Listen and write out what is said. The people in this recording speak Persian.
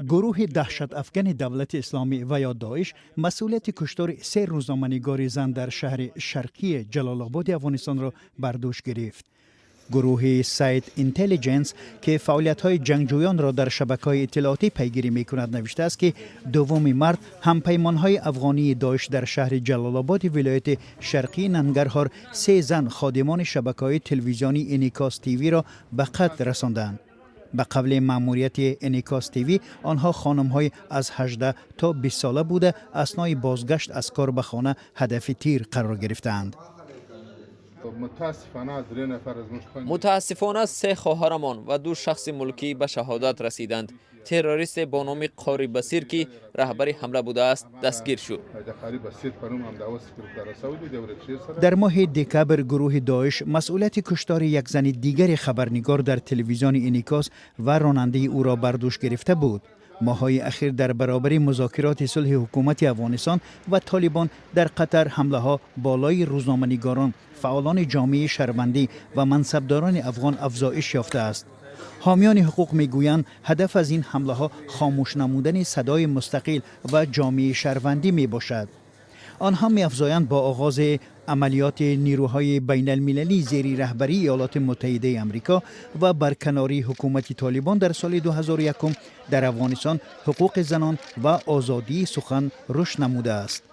گروه دهشت افکن دولت اسلامی و یا داعش مسئولیت کشتار 3 روزنامه‌نگار زن در شهر شرقی جلال آباد افغانستان را بر دوش گرفت. گروه سایت اینتلیجنس که فعالیت‌های جنگجویان را در شبکه‌های اطلاعاتی پیگیری می‌کند نوشته است که دوم مارس همپیمان‌های افغانی داعش در شهر جلال آباد ولایت شرقی ننگرهار 3 زن خادمان شبکه‌های تلویزیونی انیکاس تیوی را به قتل رساندند. به قبل مأموریت انیکاس تیوی آنها خانم‌های از 18 تا 20 ساله بوده اثنای بازگشت از کار به خانه هدف تیر قرار گرفتند. متاسفانه 3 خواهرمان و 2 شخص ملکی به شهادت رسیدند. تروریست با نام قاری بصیر که رهبر حمله بوده است دستگیر شد. در ماه دکبر گروه داعش مسئولیت کشتار یک زن دیگر خبرنگار در تلویزیون انیکاس و راننده او را بر دوش گرفته بود. ماه‌های اخیر در برابر مذاکرات صلح حکومت افغانستان و طالبان در قطر حمله‌ها بالای روزنامه‌نگاران، فعالان جامعه شهروندی و منصبداران افغان افزایش یافته است. حامیان حقوق میگویند هدف از این حمله‌ها خاموش نمودن صدای مستقل و جامعه شهروندی میباشد. آنها می‌افزایند با آغاز عملیات نیروهای بین المللی زیر رهبری ایالات متحده آمریکا و برکناری حکومت طالبان در سال 2001 در افغانستان حقوق زنان و آزادی سخن رشد نموده است.